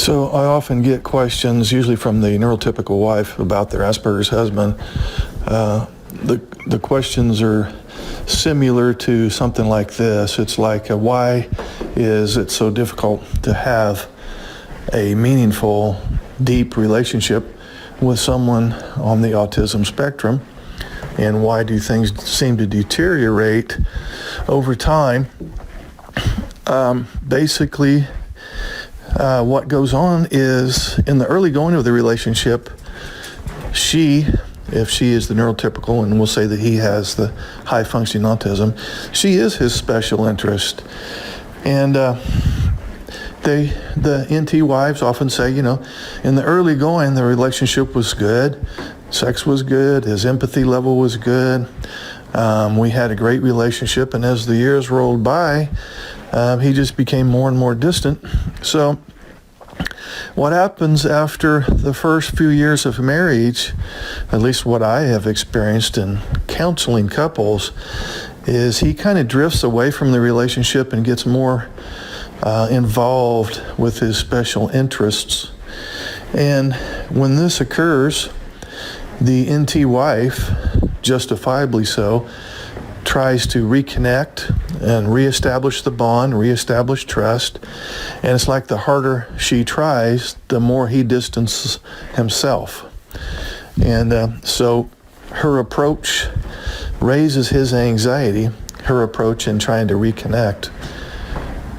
So I often get questions, usually from the neurotypical wife, about their Asperger's husband. The questions are similar to something like this. It's like, why is it so difficult to have a meaningful, deep relationship with someone on the autism spectrum? And why do things seem to deteriorate over time? Basically, what goes on is in the early going of the relationship, if she is the neurotypical, and we'll say that he has the high functioning autism, she is his special interest. And the NT wives often say, in the early going, the relationship was good, sex was good, his empathy level was good, we had a great relationship, and as the years rolled by, he just became more and more distant. So what happens after the first few years of marriage, at least what I have experienced in counseling couples, is he kind of drifts away from the relationship and gets more involved with his special interests. And when this occurs, the NT wife, justifiably so, tries to reconnect and reestablish the bond, reestablish trust. And it's like the harder she tries, the more he distances himself. And so her approach raises his anxiety, her approach in trying to reconnect.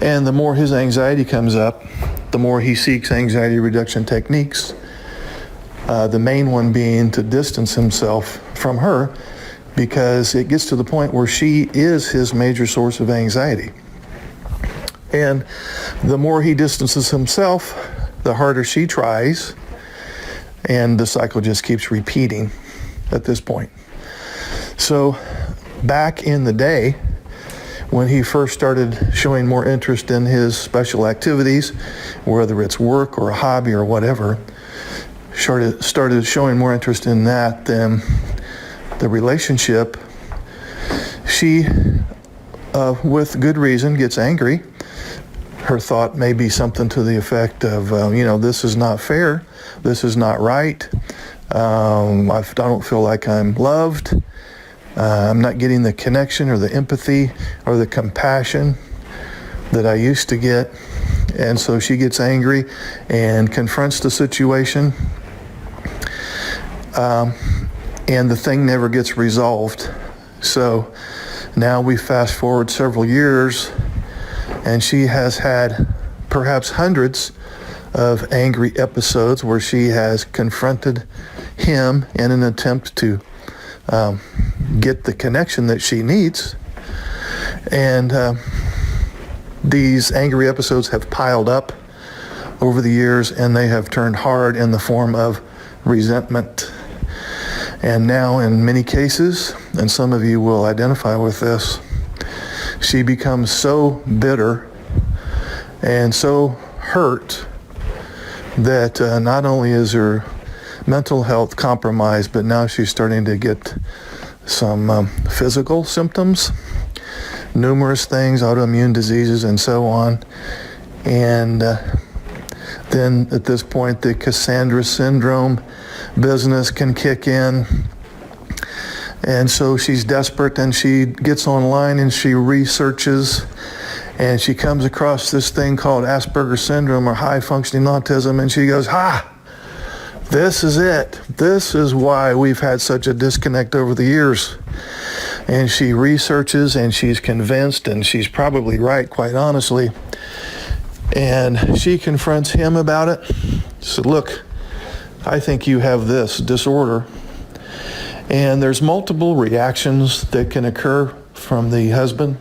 And the more his anxiety comes up, the more he seeks anxiety reduction techniques. The main one being to distance himself from her, because it gets to the point where she is his major source of anxiety. And the more he distances himself, the harder she tries, and the cycle just keeps repeating at this point. So back in the day, when he first started showing more interest in his special activities, whether it's work or a hobby or whatever, started showing more interest in that than the relationship, she, with good reason, gets angry. Her thought may be something to the effect of, this is not fair, this is not right, I don't feel like I'm loved, I'm not getting the connection or the empathy or the compassion that I used to get. And so she gets angry and confronts the situation. And the thing never gets resolved. So now we fast forward several years, and she has had perhaps hundreds of angry episodes where she has confronted him in an attempt to get the connection that she needs. And these angry episodes have piled up over the years, and they have turned hard in the form of resentment. And now in many cases, and some of you will identify with this, she becomes so bitter and so hurt that not only is her mental health compromised, but now she's starting to get some physical symptoms, numerous things, autoimmune diseases and so on. And then at this point, the Cassandra syndrome business can kick in. And so she's desperate, and she gets online and she researches, and she comes across this thing called Asperger's syndrome or high functioning autism, and she goes, this is it. This is why we've had such a disconnect over the years. And she researches, and she's convinced, and she's probably right, quite honestly. And she confronts him about it. She said, look, I think you have this disorder. And there's multiple reactions that can occur from the husband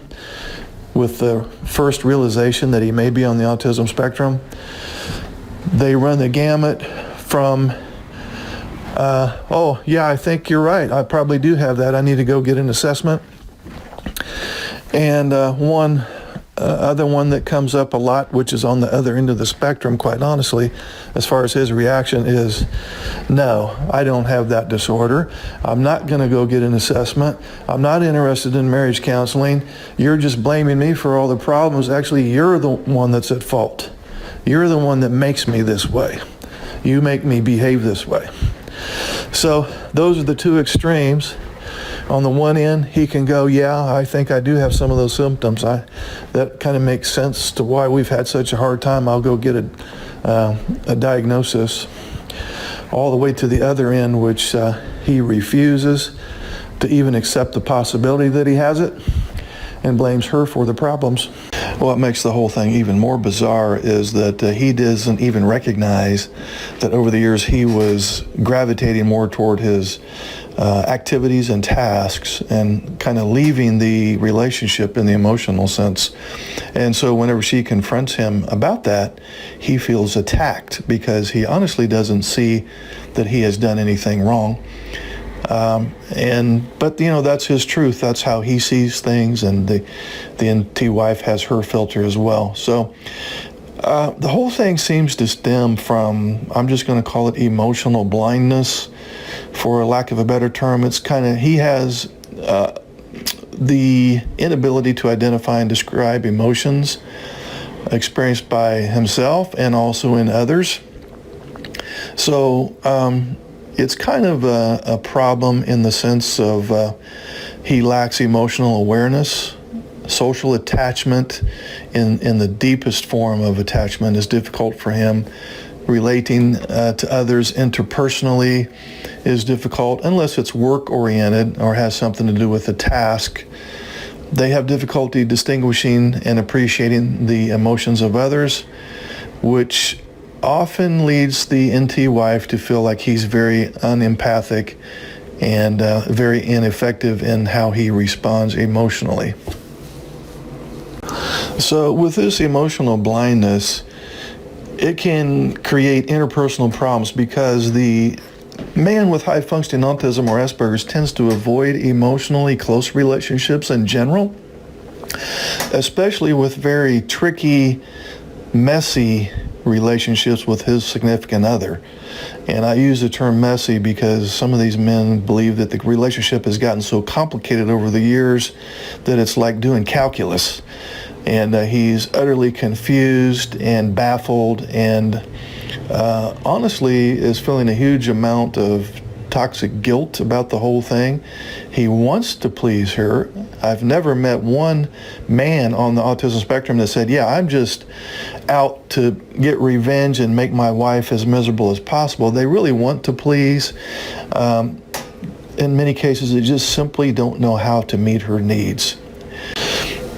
with the first realization that he may be on the autism spectrum. They run the gamut from, I think you're right, I probably do have that, I need to go get an assessment. And one other one that comes up a lot, which is on the other end of the spectrum, quite honestly, as far as his reaction is, no, I don't have that disorder. I'm not going to go get an assessment. I'm not interested in marriage counseling. You're just blaming me for all the problems. Actually, you're the one that's at fault. You're the one that makes me this way. You make me behave this way. So those are the two extremes. On the one end, he can go, yeah, I think I do have some of those symptoms. That kind of makes sense to why we've had such a hard time. I'll go get a diagnosis. All the way to the other end, which he refuses to even accept the possibility that he has it and blames her for the problems. What makes the whole thing even more bizarre is that he doesn't even recognize that over the years he was gravitating more toward his activities and tasks and kind of leaving the relationship in the emotional sense. And so whenever she confronts him about that, he feels attacked because he honestly doesn't see that he has done anything wrong. But you know, that's his truth. That's how he sees things, and the NT wife has her filter as well. So the whole thing seems to stem from, I'm just going to call it emotional blindness, for lack of a better term. It's kind of, he has the inability to identify and describe emotions experienced by himself and also in others. So it's kind of a problem in the sense of he lacks emotional awareness. Social attachment in the deepest form of attachment is difficult for him. Relating to others interpersonally is difficult unless it's work-oriented or has something to do with the task. They have difficulty distinguishing and appreciating the emotions of others, which often leads the NT wife to feel like he's very unempathic and very ineffective in how he responds emotionally. So with this emotional blindness, it can create interpersonal problems because the man with high functioning autism or Asperger's tends to avoid emotionally close relationships in general, especially with very tricky, messy relationships with his significant other. And I use the term messy because some of these men believe that the relationship has gotten so complicated over the years that it's like doing calculus. And he's utterly confused and baffled and honestly is feeling a huge amount of toxic guilt about the whole thing. He wants to please her. I've never met one man on the autism spectrum that said, yeah, I'm just out to get revenge and make my wife as miserable as possible. They really want to please. In many cases, they just simply don't know how to meet her needs.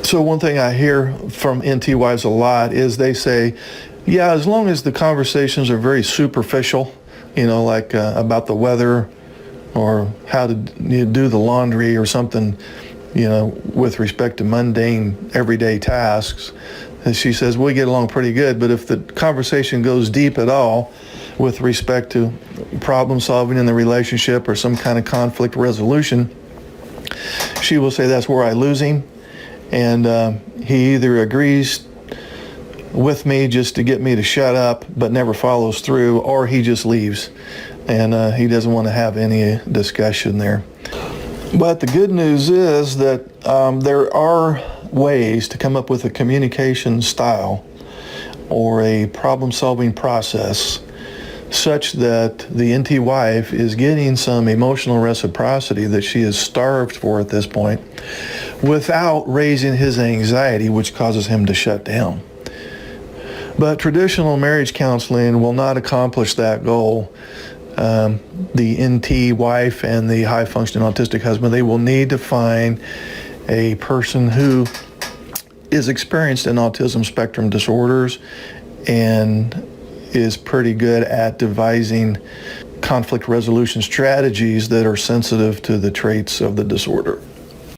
So one thing I hear from NT wives a lot is they say, yeah, as long as the conversations are very superficial, you know, like about the weather or how to do the laundry or something, you know, with respect to mundane everyday tasks. And she says, we get along pretty good, but if the conversation goes deep at all with respect to problem solving in the relationship or some kind of conflict resolution, she will say, that's where I lose him. And he either agrees with me just to get me to shut up but never follows through, or he just leaves and he doesn't want to have any discussion there. But the good news is that there are ways to come up with a communication style or a problem-solving process such that the NT wife is getting some emotional reciprocity that she is starved for at this point without raising his anxiety, which causes him to shut down. But traditional marriage counseling will not accomplish that goal. The NT wife and the high-functioning autistic husband, they will need to find a person who is experienced in autism spectrum disorders and is pretty good at devising conflict resolution strategies that are sensitive to the traits of the disorder.